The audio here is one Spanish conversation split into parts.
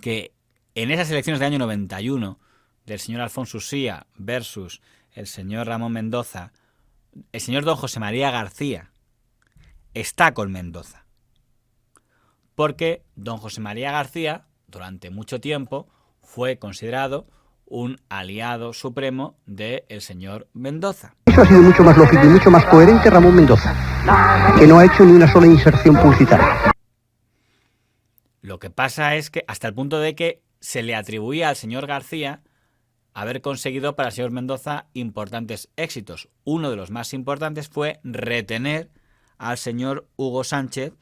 que en esas elecciones del año 91 del señor Alfonso Usía versus el señor Ramón Mendoza, el señor don José María García está con Mendoza. Porque don José María García, durante mucho tiempo, fue considerado un aliado supremo del señor Mendoza. Eso ha sido mucho más lógico y mucho más coherente Ramón Mendoza, que no ha hecho ni una sola inserción publicitaria. Lo que pasa es que hasta el punto de que se le atribuía al señor García haber conseguido para el señor Mendoza importantes éxitos. Uno de los más importantes fue retener al señor Hugo Sánchez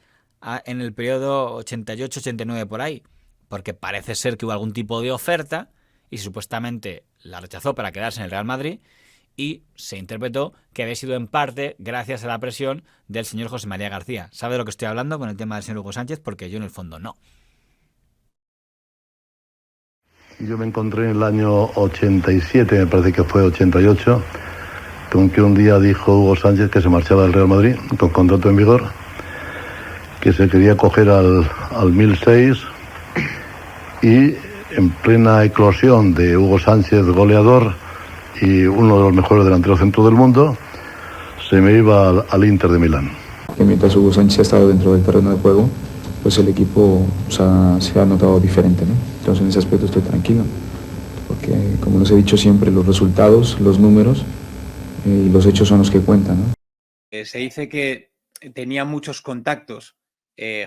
en el periodo 88-89 por ahí, porque parece ser que hubo algún tipo de oferta y supuestamente la rechazó para quedarse en el Real Madrid, y se interpretó que había sido en parte gracias a la presión del señor José María García. ¿Sabe de lo que estoy hablando con el tema del señor Hugo Sánchez? Porque yo en el fondo no. Yo me encontré en el año 87, me parece que fue 88, con que un día dijo Hugo Sánchez que se marchaba del Real Madrid con contrato en vigor, que se quería coger al 1006, y en plena eclosión de Hugo Sánchez goleador y uno de los mejores delanteros centros del mundo, se me iba al Inter de Milán. Que mientras Hugo Sánchez ha estado dentro del terreno de juego, pues el equipo se ha notado diferente, ¿no? Entonces en ese aspecto estoy tranquilo, porque como les he dicho siempre, los resultados, los números y los hechos son los que cuentan, ¿no? Se dice que tenía muchos contactos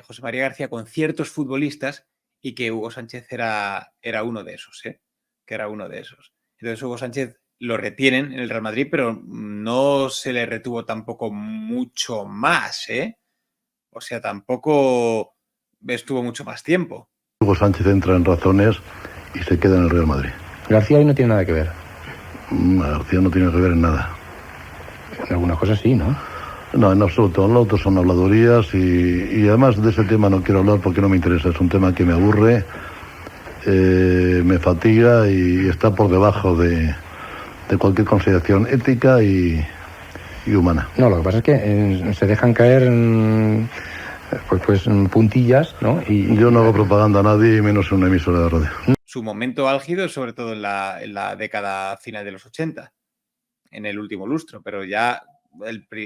José María García con ciertos futbolistas y que Hugo Sánchez era uno de esos, que era uno de esos. Entonces Hugo Sánchez lo retienen en el Real Madrid, pero no se le retuvo tampoco mucho más, O sea, tampoco estuvo mucho más tiempo. Hugo Sánchez entra en razones y se queda en el Real Madrid. García ahí no tiene nada que ver. García no tiene que ver en nada. En algunas cosas sí, ¿no? No, en absoluto. Los otros son habladurías y además de ese tema no quiero hablar porque no me interesa. Es un tema que me aburre, me fatiga y está por debajo de cualquier consideración ética y humana. No, lo que pasa es que se dejan caer puntillas, ¿no? Y yo no hago propaganda a nadie, y menos en una emisora de radio. Su momento álgido es sobre todo en la década final de los 80, en el último lustro, pero ya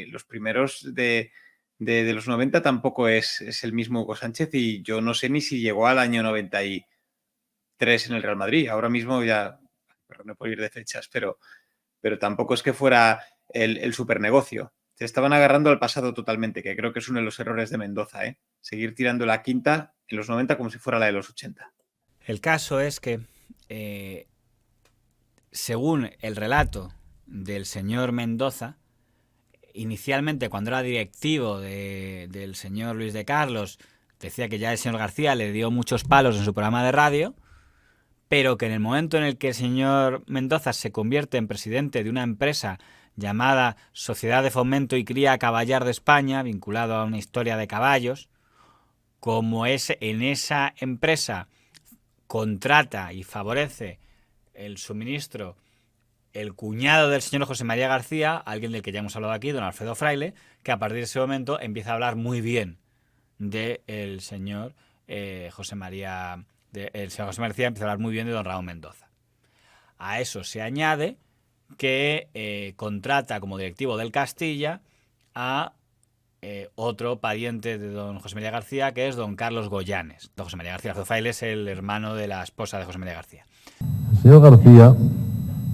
los primeros de los 90 tampoco es el mismo Hugo Sánchez, y yo no sé ni si llegó al año 93 en el Real Madrid. Ahora mismo ya, perdón, no puedo ir de fechas, pero tampoco es que fuera el supernegocio. Se estaban agarrando al pasado totalmente, que creo que es uno de los errores de Mendoza, seguir tirando la quinta en los 90 como si fuera la de los 80. El caso es que, según el relato del señor Mendoza, inicialmente cuando era directivo del señor Luis de Carlos, decía que ya el señor García le dio muchos palos en su programa de radio, pero que en el momento en el que el señor Mendoza se convierte en presidente de una empresa llamada Sociedad de Fomento y Cría Caballar de España, vinculado a una historia de caballos, como es en esa empresa contrata y favorece el suministro el cuñado del señor José María García, alguien del que ya hemos hablado aquí, don Alfredo Fraile, que a partir de ese momento empieza a hablar muy bien del señor José María. El señor José María García empieza a hablar muy bien de don Ramón Mendoza. A eso se añade que contrata como directivo del Castilla a otro pariente de don José María García, que es don Carlos Goyanes. Don José María García Fraile es el hermano de la esposa de José María García. El señor García,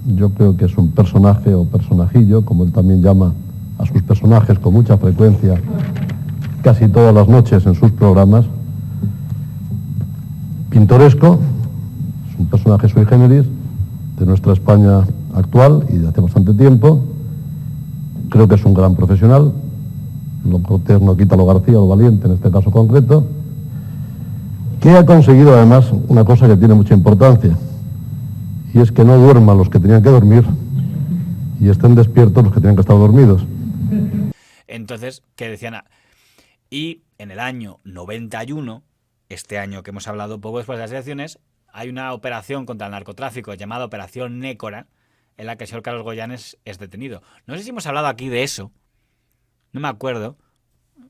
yo creo que es un personaje o personajillo, como él también llama a sus personajes con mucha frecuencia, casi todas las noches en sus programas. Pintoresco, es un personaje sui generis de nuestra España actual y de hace bastante tiempo. Creo que es un gran profesional. Lo cortés no quita lo García, lo valiente en este caso concreto, que ha conseguido además una cosa que tiene mucha importancia, y es que no duerman los que tenían que dormir y estén despiertos los que tenían que estar dormidos. Entonces, ¿qué decían? Y en el año 91, este año que hemos hablado poco después de las elecciones, hay una operación contra el narcotráfico llamada Operación Nécora, en la que el señor Carlos Goyanes es detenido. No sé si hemos hablado aquí de eso, no me acuerdo,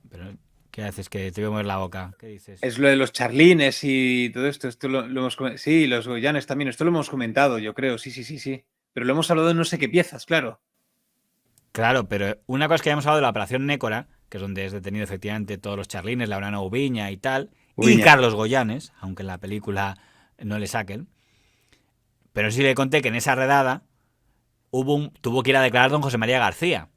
pero ¿Qué haces? Que te voy a mover la boca. ¿Qué dices? Es lo de los charlines y todo esto. Esto lo hemos comentado. Sí, los goyanes también. Esto lo hemos comentado, yo creo. Sí. Pero lo hemos hablado de no sé qué piezas, claro. Claro, pero una cosa es que hayamos hablado de la operación Nécora, que es donde es detenido efectivamente todos los charlines, Laureano Ubiña y tal, y Carlos Goyanes, aunque en la película no le saquen. Pero sí le conté que en esa redada tuvo que ir a declarar don José María García.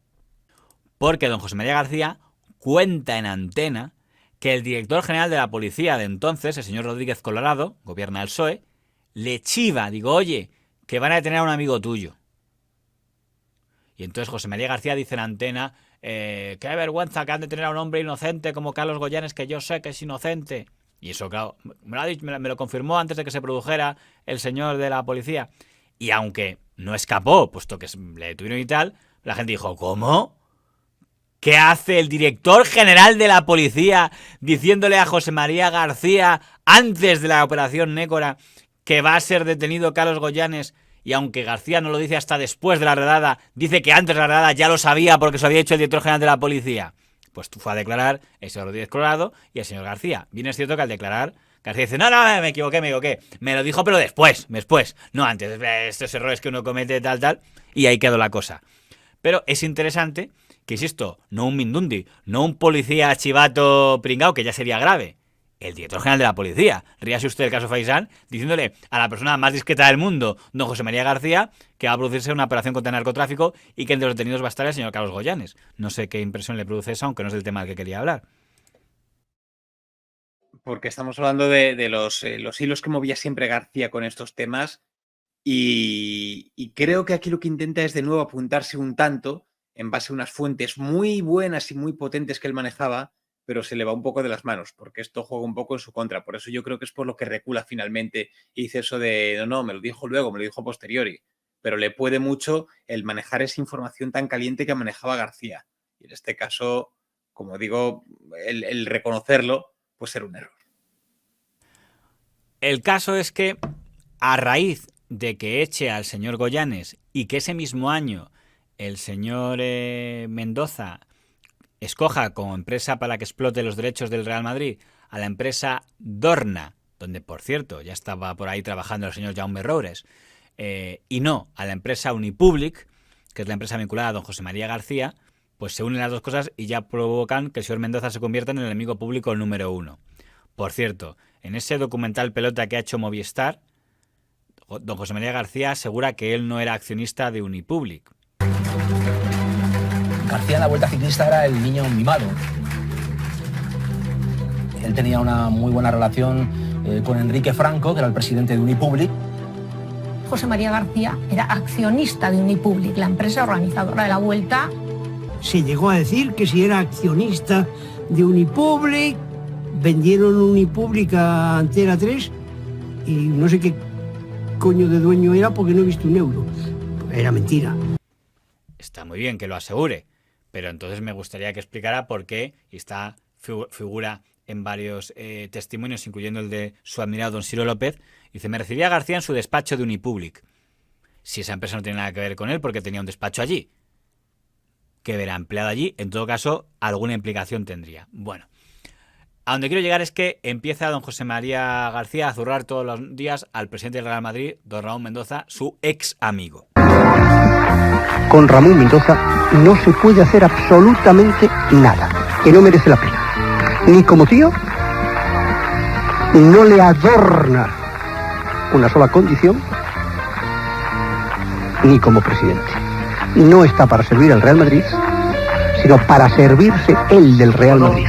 Porque don José María García cuenta en antena que el director general de la policía de entonces, el señor Rodríguez Colorado, gobierna el PSOE, le chiva, digo, oye, que van a detener a un amigo tuyo. Y entonces José María García dice en antena, qué vergüenza que han de tener a un hombre inocente como Carlos Goyanes, que yo sé que es inocente. Y eso, claro, me lo confirmó antes de que se produjera el señor de la policía. Y aunque no escapó, puesto que le detuvieron y tal, la gente dijo, ¿cómo? ¿Qué hace el director general de la policía diciéndole a José María García antes de la operación Nécora que va a ser detenido Carlos Goyanes? Y aunque García no lo dice hasta después de la redada, dice que antes de la redada ya lo sabía porque se lo había dicho el director general de la policía. Pues fue a declarar el señor Rodríguez Colorado y el señor García. Bien es cierto que al declarar, García dice, no, me equivoqué. Me lo dijo pero después, no antes. Estos errores que uno comete, tal. Y ahí quedó la cosa. Pero es interesante que, insisto, no un mindundi, no un policía chivato pringao, que ya sería grave. El director general de la policía. Ríase usted del caso Faisán, diciéndole a la persona más discreta del mundo, don José María García, que va a producirse una operación contra el narcotráfico y que entre los detenidos va a estar el señor Carlos Goyanes. No sé qué impresión le produce eso, aunque no es del tema del que quería hablar. Porque estamos hablando de los hilos que movía siempre García con estos temas y creo que aquí lo que intenta es de nuevo apuntarse un tanto en base a unas fuentes muy buenas y muy potentes que él manejaba, pero se le va un poco de las manos, porque esto juega un poco en su contra. Por eso yo creo que es por lo que recula finalmente y dice eso de, no, me lo dijo luego, me lo dijo a posteriori. Pero le puede mucho el manejar esa información tan caliente que manejaba García. Y en este caso, como digo, el reconocerlo puede ser un error. El caso es que, a raíz de que eche al señor Goyanes y que ese mismo año el señor Mendoza escoja como empresa para que explote los derechos del Real Madrid a la empresa Dorna, donde por cierto ya estaba por ahí trabajando el señor Jaume Roures, y no a la empresa Unipublic, que es la empresa vinculada a don José María García, pues se unen las dos cosas y ya provocan que el señor Mendoza se convierta en el enemigo público número 1. Por cierto, en ese documental pelota que ha hecho Movistar, don José María García asegura que él no era accionista de Unipublic. García en la Vuelta Ciclista era el niño mimado. Él tenía una muy buena relación con Enrique Franco, que era el presidente de Unipublic. José María García era accionista de Unipublic, la empresa organizadora de la Vuelta. Se llegó a decir que si era accionista de Unipublic, vendieron Unipublic a Antena 3 y no sé qué coño de dueño era porque no he visto un euro. Era mentira. Está muy bien que lo asegure, pero entonces me gustaría que explicara por qué, y está figura en varios testimonios, incluyendo el de su admirado don Ciro López, dice, me recibía García en su despacho de Unipublic. Si esa empresa no tiene nada que ver con él, porque tenía un despacho allí. Que verá empleado allí, en todo caso, alguna implicación tendría. Bueno, a donde quiero llegar es que empieza don José María García a zurrar todos los días al presidente del Real Madrid, don Ramón Mendoza, su ex amigo. Con Ramón Mendoza no se puede hacer absolutamente nada, que no merece la pena. Ni como tío, no le adorna una sola condición, ni como presidente. No está para servir al Real Madrid, sino para servirse él del Real Madrid.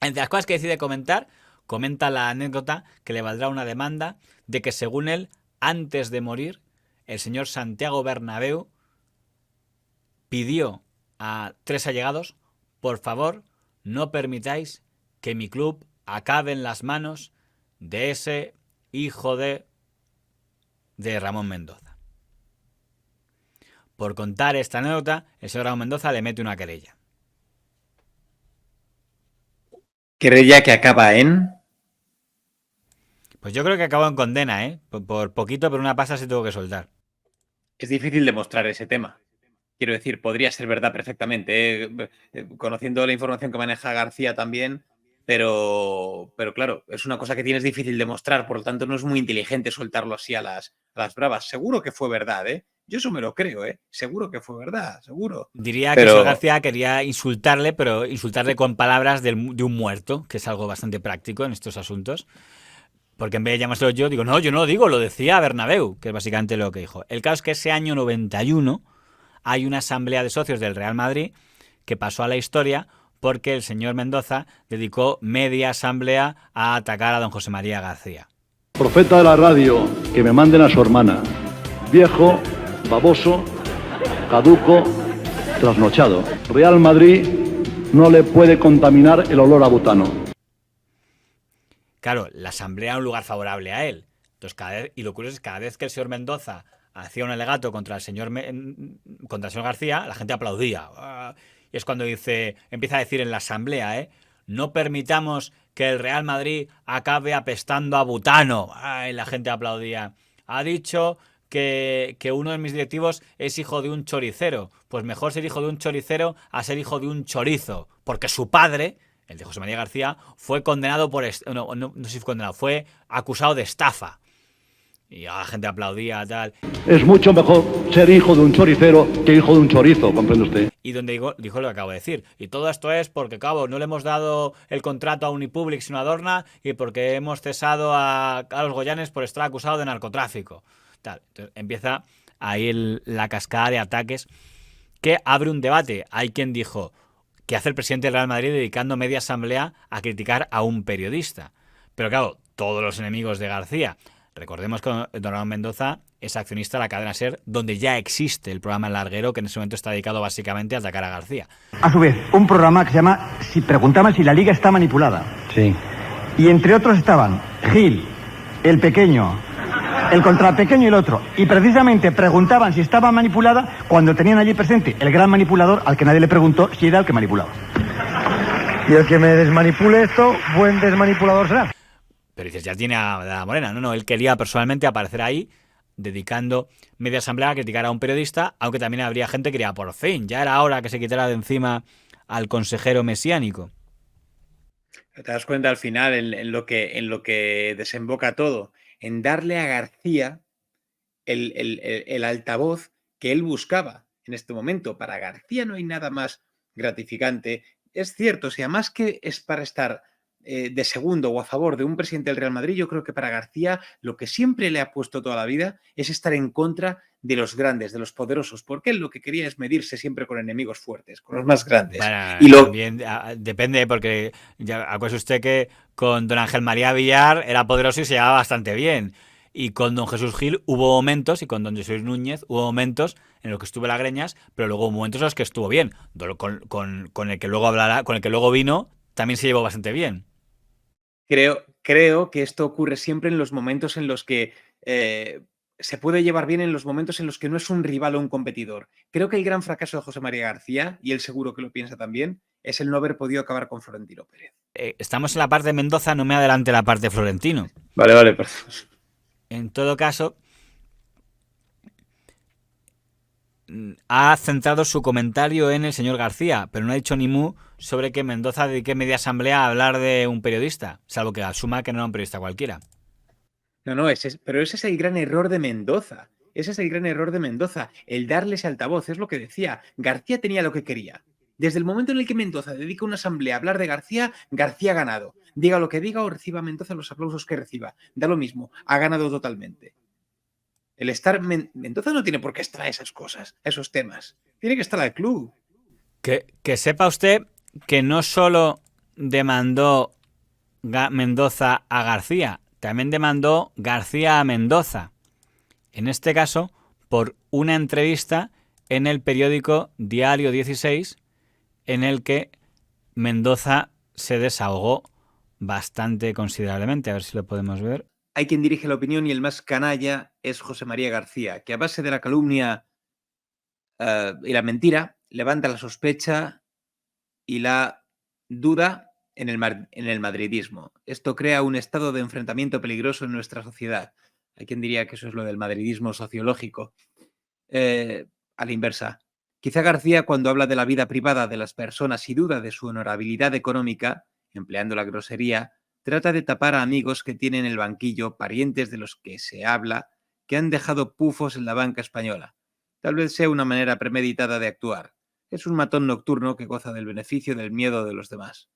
Entre las cosas que decide comentar, comenta la anécdota que le valdrá una demanda de que, según él, antes de morir, el señor Santiago Bernabéu pidió a 3 allegados, por favor, no permitáis que mi club acabe en las manos de ese hijo de Ramón Mendoza. Por contar esta anécdota, el señor Ramón Mendoza le mete una querella. ¿Querella que acaba en? Pues yo creo que acabó en condena, ¿eh? Por poquito, pero una pasta se tuvo que soltar. Es difícil demostrar ese tema. Quiero decir, podría ser verdad perfectamente, conociendo la información que maneja García también, pero claro, es una cosa que tienes difícil de mostrar, por lo tanto no es muy inteligente soltarlo así a las bravas. Seguro que fue verdad, ¿eh? Yo eso me lo creo, ¿eh? Seguro que fue verdad, seguro. Diría que el señor García quería insultarle, pero insultarle con palabras de un muerto, que es algo bastante práctico en estos asuntos. Porque en vez de llamárselo yo, digo, no, yo no lo digo, lo decía Bernabéu, que es básicamente lo que dijo. El caso es que ese año 91 hay una asamblea de socios del Real Madrid que pasó a la historia porque el señor Mendoza dedicó media asamblea a atacar a don José María García. Profeta de la radio, que me manden a su hermana. Viejo, baboso, caduco, trasnochado. Real Madrid no le puede contaminar el olor a butano. Claro, la asamblea era un lugar favorable a él. Entonces, y lo curioso es que cada vez que el señor Mendoza hacía un alegato contra el señor García, la gente aplaudía. Y es cuando empieza a decir en la asamblea, no permitamos que el Real Madrid acabe apestando a butano. Y la gente aplaudía. Ha dicho que uno de mis directivos es hijo de un choricero. Pues mejor ser hijo de un choricero a ser hijo de un chorizo. Porque su padre, el de José María García, fue condenado por... No sé si fue condenado, fue acusado de estafa. Y la gente aplaudía, tal. Es mucho mejor ser hijo de un choricero que hijo de un chorizo, ¿comprende usted? Y donde dijo lo que acabo de decir. Y todo esto es porque, cabo, no le hemos dado el contrato a Unipublic sino a Dorna y porque hemos cesado a Carlos Goyanes por estar acusado de narcotráfico. Tal. Entonces, empieza ahí la cascada de ataques que abre un debate. Hay quien dijo, ¿qué hace el presidente del Real Madrid dedicando media asamblea a criticar a un periodista? Pero claro, todos los enemigos de García. Recordemos que don Ramón Mendoza es accionista de la cadena SER, donde ya existe el programa El Larguero, que en ese momento está dedicado básicamente a atacar a García. A su vez, un programa que se llama Si preguntaban si la liga está manipulada. Sí. Y entre otros estaban Gil, el pequeño, el contrapequeño y el otro. Y precisamente preguntaban si estaba manipulada cuando tenían allí presente el gran manipulador al que nadie le preguntó si era el que manipulaba. Y el que me desmanipule esto, buen desmanipulador será. Pero dices, ya tiene a la morena. No, él quería personalmente aparecer ahí, dedicando media asamblea a criticar a un periodista, aunque también habría gente que quería, por fin, ya era hora que se quitara de encima al consejero mesiánico. Te das cuenta al final en lo que desemboca todo, en darle a García el altavoz que él buscaba en este momento. Para García no hay nada más gratificante. Es cierto, si además que es para estar de segundo o a favor de un presidente del Real Madrid, yo creo que para García lo que siempre le ha puesto toda la vida es estar en contra de los grandes, de los poderosos, porque él lo que quería es medirse siempre con enemigos fuertes, con los más grandes. Bueno, también depende, porque ya acuérdese usted que con don Ángel María Villar era poderoso y se llevaba bastante bien. Y con don Jesús Gil hubo momentos, y con don Jesús Núñez hubo momentos en los que estuvo Lagreñas, pero luego hubo momentos en los que estuvo bien. Con el que luego hablará, con el que luego vino, también se llevó bastante bien. Creo que esto ocurre siempre en los momentos en los que se puede llevar bien, en los momentos en los que no es un rival o un competidor. Creo que el gran fracaso de José María García, y él seguro que lo piensa también, es el no haber podido acabar con Florentino Pérez. Estamos en la parte de Mendoza, no me adelante la parte de Florentino. Vale, perdón. En todo caso, ha centrado su comentario en el señor García, pero no ha dicho ni mu sobre que Mendoza dedique media asamblea a hablar de un periodista, salvo que asuma que no era un periodista cualquiera. No, pero ese es el gran error de Mendoza. Ese es el gran error de Mendoza, el darle ese altavoz, es lo que decía. García tenía lo que quería. Desde el momento en el que Mendoza dedica una asamblea a hablar de García, García ha ganado. Diga lo que diga o reciba Mendoza los aplausos que reciba. Da lo mismo, ha ganado totalmente. Mendoza no tiene por qué estar a esas cosas, a esos temas. Tiene que estar al club. Que sepa usted que no solo demandó Mendoza a García, también demandó García a Mendoza. En este caso, por una entrevista en el periódico Diario 16, en el que Mendoza se desahogó bastante considerablemente. A ver si lo podemos ver. Hay quien dirige la opinión y el más canalla es José María García, que a base de la calumnia y la mentira levanta la sospecha y la duda en el madridismo. Esto crea un estado de enfrentamiento peligroso en nuestra sociedad. Hay quien diría que eso es lo del madridismo sociológico. A la inversa. Quizá García, cuando habla de la vida privada de las personas y duda de su honorabilidad económica, empleando la grosería, trata de tapar a amigos que tienen en el banquillo, parientes de los que se habla, que han dejado pufos en la banca española. Tal vez sea una manera premeditada de actuar. Es un matón nocturno que goza del beneficio del miedo de los demás.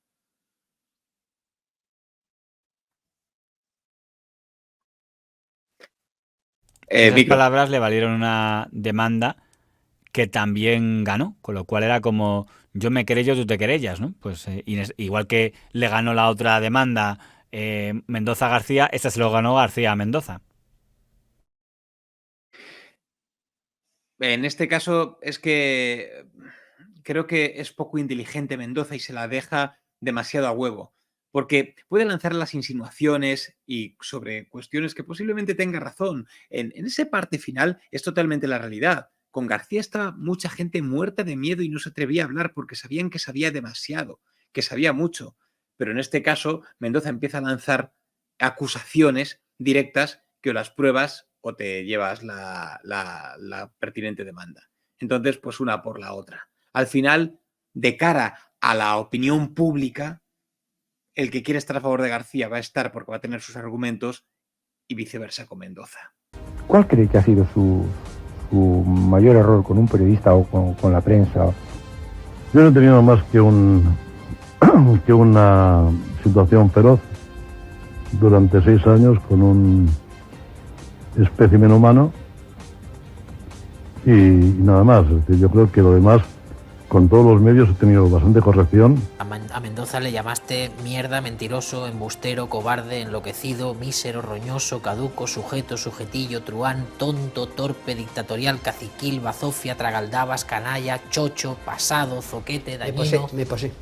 Esas palabras le valieron una demanda que también ganó, con lo cual era como yo me querello, tú te querellas, ¿no? Pues igual que le ganó la otra demanda Mendoza a García, esta se lo ganó García a Mendoza. En este caso es que creo que es poco inteligente Mendoza y se la deja demasiado a huevo, porque puede lanzar las insinuaciones y sobre cuestiones que posiblemente tenga razón. En esa parte final es totalmente la realidad. Con García estaba mucha gente muerta de miedo y no se atrevía a hablar porque sabían que sabía demasiado, que sabía mucho. Pero en este caso, Mendoza empieza a lanzar acusaciones directas que o las pruebas o te llevas la pertinente demanda. Entonces, pues una por la otra. Al final, de cara a la opinión pública, el que quiere estar a favor de García va a estar porque va a tener sus argumentos y viceversa con Mendoza. ¿Cuál cree que ha sido su mayor error con un periodista o con la prensa? Yo no he tenido más que una situación feroz durante 6 años con un espécimen humano y nada más. Es decir, yo creo que lo demás, con todos los medios, he tenido bastante corrección. A Mendoza le llamaste mierda, mentiroso, embustero, cobarde, enloquecido, mísero, roñoso, caduco, sujeto, sujetillo, truán, tonto, torpe, dictatorial, caciquil, bazofia, tragaldabas, canalla, chocho, pasado, zoquete, dañino. Me pasé.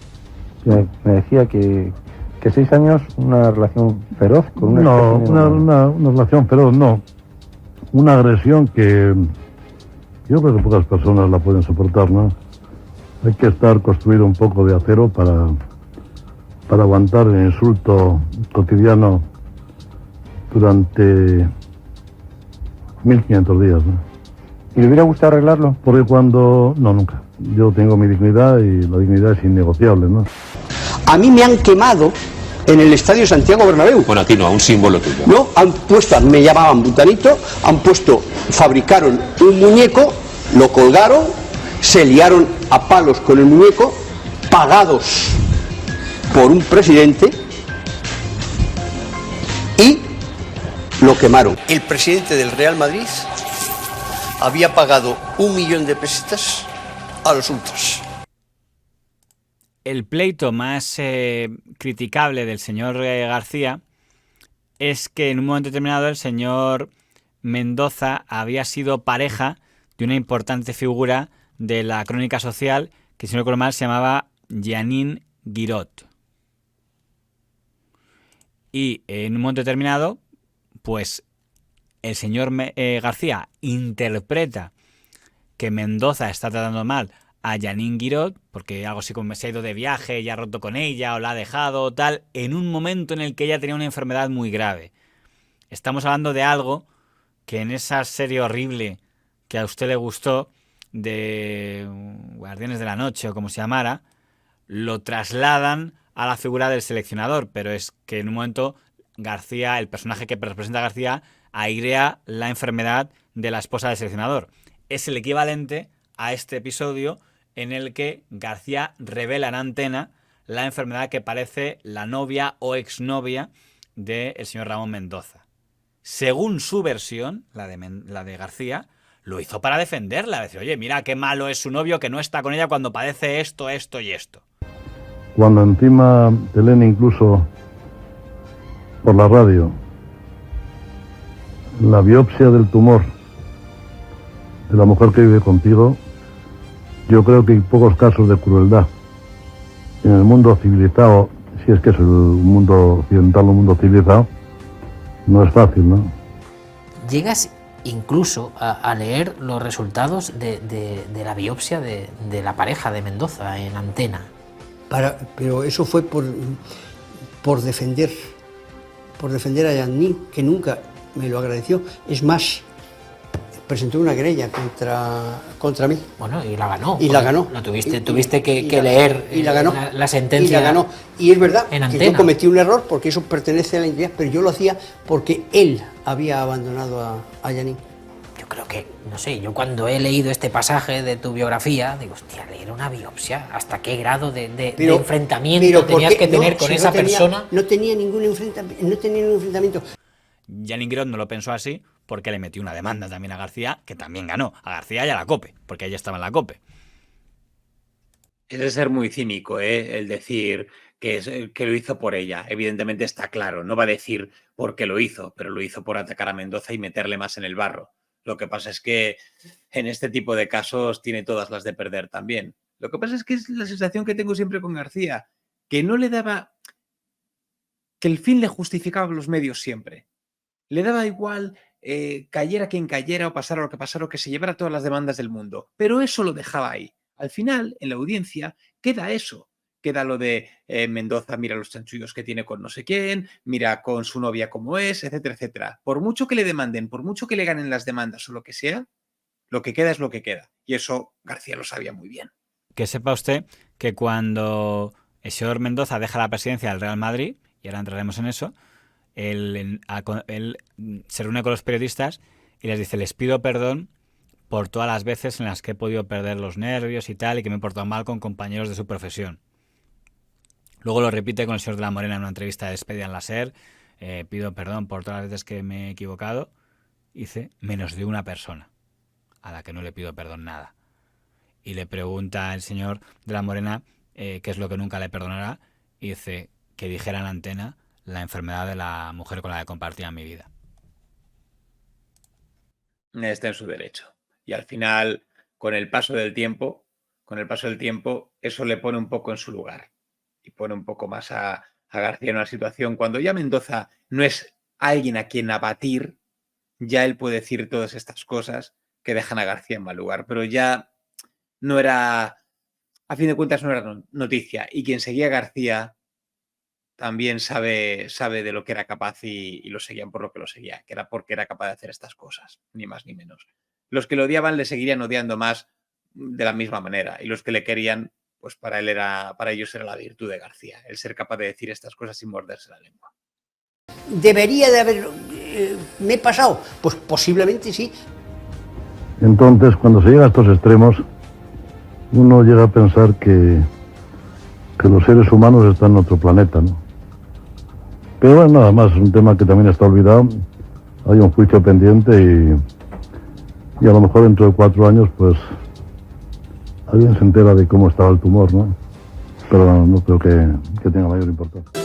Me decía que 6 años, una relación feroz con una... No, una relación feroz, no. Una agresión que yo creo que pocas personas la pueden soportar, ¿no? Hay que estar construido un poco de acero para aguantar el insulto cotidiano durante 1500 días, ¿no? ¿Y le hubiera gustado arreglarlo? Porque cuando... No, nunca. Yo tengo mi dignidad y la dignidad es innegociable, ¿no? A mí me han quemado en el Estadio Santiago Bernabéu. Bueno, a ti no, a un símbolo tuyo. No, me llamaban Butanito, fabricaron un muñeco, lo colgaron, se liaron a palos con el muñeco, pagados por un presidente, y lo quemaron. El presidente del Real Madrid había pagado 1 millón de pesetas a los ultras. El pleito más criticable del señor García es que en un momento determinado el señor Mendoza había sido pareja de una importante figura de la crónica social que, si no recuerdo mal, se llamaba Jeanine Guirot. Y en un momento determinado, pues el señor García interpreta que Mendoza está tratando mal a Jeanine Guirot, porque algo así como se ha ido de viaje y ha roto con ella o la ha dejado o tal, en un momento en el que ella tenía una enfermedad muy grave. Estamos hablando de algo que en esa serie horrible que a usted le gustó, de Guardianes de la Noche o como se llamara, lo trasladan a la figura del seleccionador, pero es que en un momento García, el personaje que representa a García, airea la enfermedad de la esposa del seleccionador. Es el equivalente a este episodio en el que García revela en antena la enfermedad que padece la novia o exnovia del señor Ramón Mendoza. Según su versión, la de García, lo hizo para defenderla, decir, oye, mira qué malo es su novio que no está con ella cuando padece esto, esto y esto. Cuando encima te leen incluso por la radio la biopsia del tumor de la mujer que vive contigo, yo creo que hay pocos casos de crueldad en el mundo civilizado, si es que es el mundo occidental, un mundo civilizado, no es fácil, ¿no? Llegas incluso a leer los resultados de la biopsia de la pareja de Mendoza en antena. Pero eso fue por defender a Jeanine, que nunca me lo agradeció. Es más, presentó una querella contra mí. Bueno, y la ganó. Y la ganó. Lo tuviste que leer y la ganó. La sentencia. Y la ganó. Y es verdad en que yo cometí un error porque eso pertenece a la entidad, pero yo lo hacía porque él había abandonado a Yanín. Yo creo que, no sé, yo cuando he leído este pasaje de tu biografía, digo, hostia, leer una biopsia, ¿hasta qué grado de enfrentamiento tenías que tener con esa persona? No tenía ningún enfrentamiento. Yanín Girón no lo pensó así porque le metió una demanda también a García, que también ganó, a García y a la COPE, porque ella estaba en la COPE. Es de ser muy cínico, el decir que lo hizo por ella. Evidentemente está claro, no va a decir por qué lo hizo, pero lo hizo por atacar a Mendoza y meterle más en el barro. Lo que pasa es que en este tipo de casos tiene todas las de perder también. Lo que pasa es que es la sensación que tengo siempre con García, que no le daba... que el fin le justificaba los medios siempre. Le daba igual cayera quien cayera o pasara lo que pasara o que se llevara todas las demandas del mundo. Pero eso lo dejaba ahí. Al final, en la audiencia, queda eso. Queda lo de Mendoza, mira los chanchullos que tiene con no sé quién, mira con su novia cómo es, etcétera, etcétera. Por mucho que le demanden, por mucho que le ganen las demandas o lo que sea, lo que queda es lo que queda. Y eso García lo sabía muy bien. Que sepa usted que cuando el señor Mendoza deja la presidencia del Real Madrid, y ahora entraremos en eso, él se reúne con los periodistas y les dice, les pido perdón por todas las veces en las que he podido perder los nervios y tal, y que me he portado mal con compañeros de su profesión. Luego lo repite con el señor de la Morena en una entrevista de despedida en la SER, pido perdón por todas las veces que me he equivocado, dice, menos de una persona, a la que no le pido perdón nada. Y le pregunta el señor de la Morena qué es lo que nunca le perdonará, y dice, que dijera en la antena la enfermedad de la mujer con la que compartía mi vida. Está en su derecho. Y al final, con el paso del tiempo, eso le pone un poco en su lugar. Y pone un poco más a García en una situación. Cuando ya Mendoza no es alguien a quien abatir, ya él puede decir todas estas cosas que dejan a García en mal lugar. Pero ya no era, a fin de cuentas, no era noticia. Y quien seguía a García también sabe de lo que era capaz y lo seguían por lo que lo seguía, que era porque era capaz de hacer estas cosas, ni más ni menos. Los que lo odiaban le seguirían odiando más de la misma manera, y los que le querían, pues para ellos era la virtud de García, el ser capaz de decir estas cosas sin morderse la lengua. ¿Debería de haber me he pasado? Pues posiblemente sí. Entonces, cuando se llega a estos extremos, uno llega a pensar que los seres humanos están en otro planeta, ¿no? Pero bueno, nada más, es un tema que también está olvidado. Hay un juicio pendiente y a lo mejor dentro de 4 años, pues, alguien se entera de cómo estaba el tumor, ¿no? Pero no creo que tenga mayor importancia.